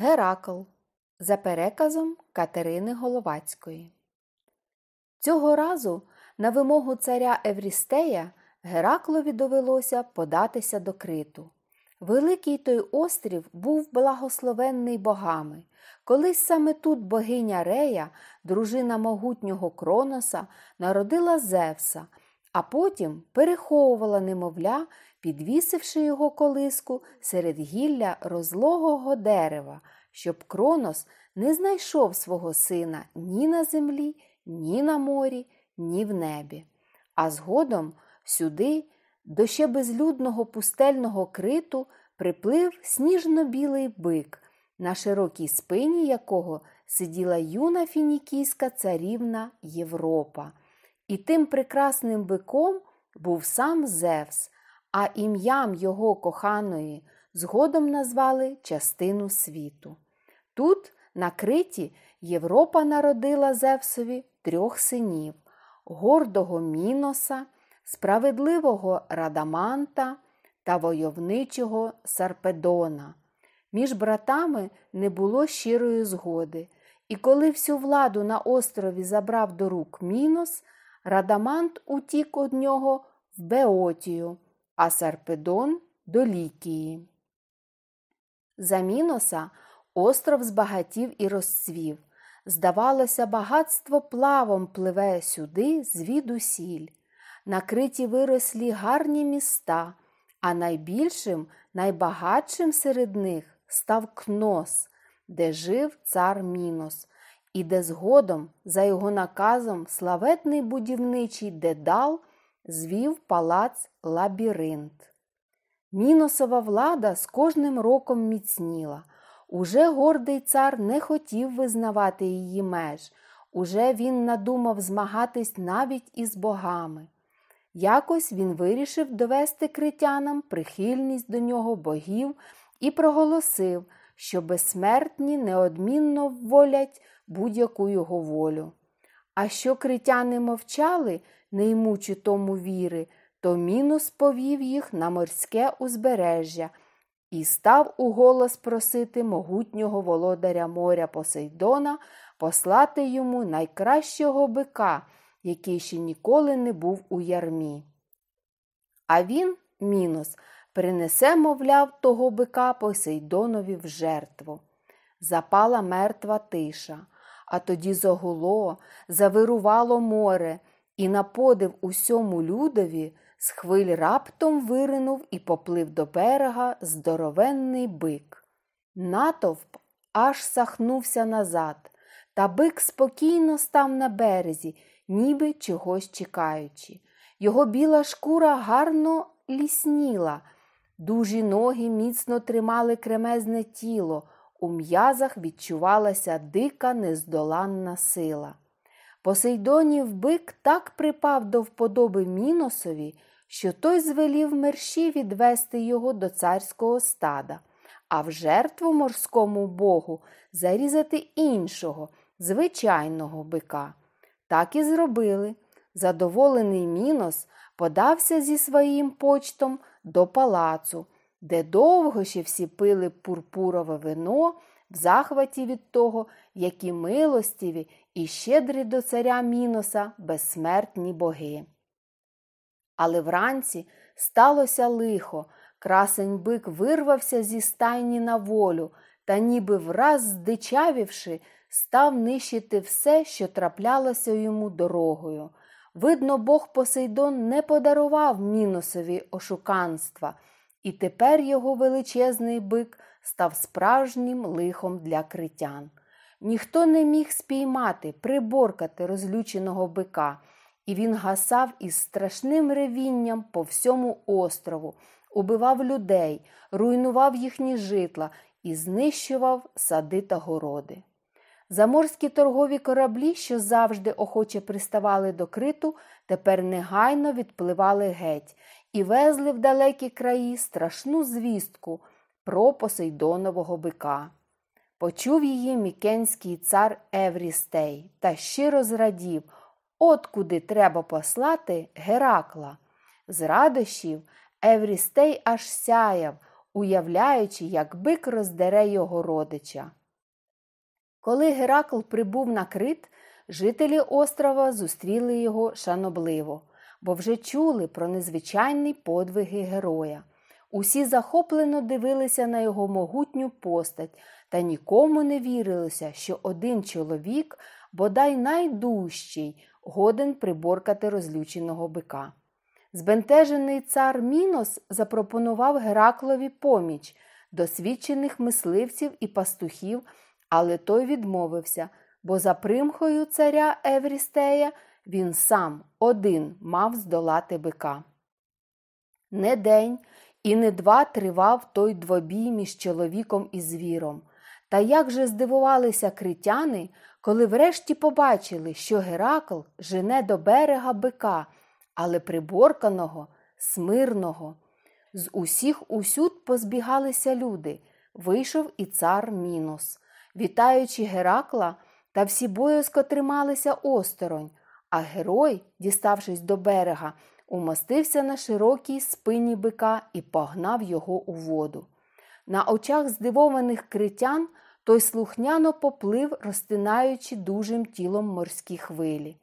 Геракл за переказом Катерини Головацької. Цього разу на вимогу царя Еврістея Гераклові довелося податися до Криту. Великий той острів був благословенний богами. Колись саме тут богиня Рея, дружина могутнього Кроноса, народила Зевса, а потім переховувала немовля, підвісивши його колиску серед гілля розлогого дерева, щоб Кронос не знайшов свого сина ні на землі, ні на морі, ні в небі. А згодом сюди, до ще безлюдного пустельного Криту, приплив сніжно-білий бик, на широкій спині якого сиділа юна фінікійська царівна Європа. І тим прекрасним биком був сам Зевс, а ім'ям його коханої згодом назвали частину світу. Тут, на Криті, Європа народила Зевсові 3 синів – гордого Міноса, справедливого Радаманта та войовничого Сарпедона. Між братами не було щирої згоди, і коли всю владу на острові забрав до рук Мінос, Радамант утік від нього в Беотію, а Сарпедон – до Лікії. За Міноса остров збагатів і розцвів. Здавалося, багатство плавом пливе сюди звідусіль. На Криті вирослі гарні міста, а найбільшим, найбагатшим серед них став Кнос, де жив цар Мінос, і де згодом, за його наказом, славетний будівничий Дедал звів палац Лабіринт. Міносова влада з кожним роком міцніла. Уже гордий цар не хотів визнавати її меж, уже він надумав змагатись навіть із богами. Якось він вирішив довести критянам прихильність до нього богів і проголосив, що безсмертні неодмінно вволять будь-яку його волю. А що критяни мовчали, не ймучи тому віри, то Мінос повів їх на морське узбережжя і став уголос просити могутнього володаря моря Посейдона послати йому найкращого бика, який ще ніколи не був у ярмі. А він, Мінос, принесе, мовляв, того бика Посейдонові в жертву. Запала мертва тиша, а тоді загуло, завирувало море, і на подив усьому людові з хвиль раптом виринув і поплив до берега здоровенний бик. Натовп аж сахнувся назад, та бик спокійно став на березі, ніби чогось чекаючи. Його біла шкура гарно лісніла, дужі ноги міцно тримали кремезне тіло, у м'язах відчувалася дика нездоланна сила. Посейдонів бик так припав до вподоби Міносові, що той звелів мерщі відвести його до царського стада, а в жертву морському богу зарізати іншого, звичайного бика. Так і зробили. Задоволений Мінос подався зі своїм почтом до палацу, де довго ще всі пили пурпурове вино в захваті від того, які милостиві і щедрі до царя Міноса безсмертні боги. Але вранці сталося лихо, красень бик вирвався зі стайні на волю та ніби враз здичавівши, став нищити все, що траплялося йому дорогою. Видно, бог Посейдон не подарував Міносові ошуканства, і тепер його величезний бик став справжнім лихом для критян. Ніхто не міг спіймати, приборкати розлюченого бика, і він гасав із страшним ревінням по всьому острову, убивав людей, руйнував їхні житла і знищував сади та городи. Заморські торгові кораблі, що завжди охоче приставали до Криту, тепер негайно відпливали геть і везли в далекі краї страшну звістку про Посейдонового бика. Почув її мікенський цар Еврістей та щиро зрадів, от куди треба послати Геракла. З радощів Еврістей аж сяяв, уявляючи, як бик роздере його родича. Коли Геракл прибув на Крит, жителі острова зустріли його шанобливо, бо вже чули про незвичайні подвиги героя. Усі захоплено дивилися на його могутню постать, та нікому не вірилося, що один чоловік, бодай найдужчий, годен приборкати розлюченого бика. Збентежений цар Мінос запропонував Гераклові поміч досвідчених мисливців і пастухів, але той відмовився, бо за примхою царя Еврістея він сам один мав здолати бика. Не день і не два тривав той двобій між чоловіком і звіром. Та як же здивувалися критяни, коли врешті побачили, що Геракл жене до берега бика, але приборканого, смирного. З усіх усюд позбігалися люди. Вийшов і цар Мінос. Вітаючи Геракла, та всі боязко трималися осторонь, а герой, діставшись до берега, умостився на широкій спині бика і погнав його у воду. На очах здивованих критян той слухняно поплив, розтинаючи дужим тілом морські хвилі.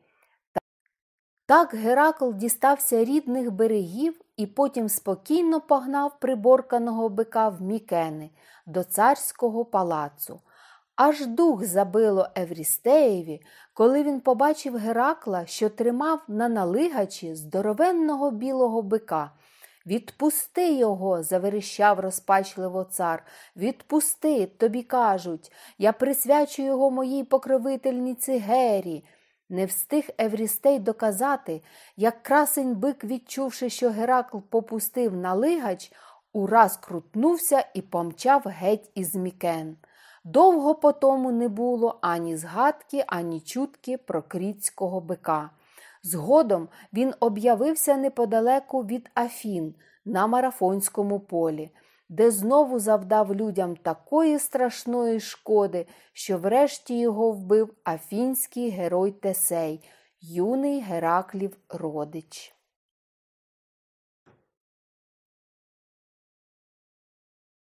Так Геракл дістався рідних берегів і потім спокійно погнав приборканого бика в Мікени, до царського палацу. Аж дух забило Еврістеєві, коли він побачив Геракла, що тримав на налигачі здоровенного білого бика. «Відпусти його!» – заверещав розпачливо цар. «Відпусти, тобі кажуть! Я присвячу його моїй покровительниці Гері!» Не встиг Еврістей доказати, як красень бик, відчувши, що Геракл попустив налигач, ураз крутнувся і помчав геть із Мікен. Довго потому не було ані згадки, ані чутки про крітського бика. Згодом він об'явився неподалеку від Афін на Марафонському полі, де знову завдав людям такої страшної шкоди, що врешті його вбив афінський герой Тесей, юний Гераклів родич.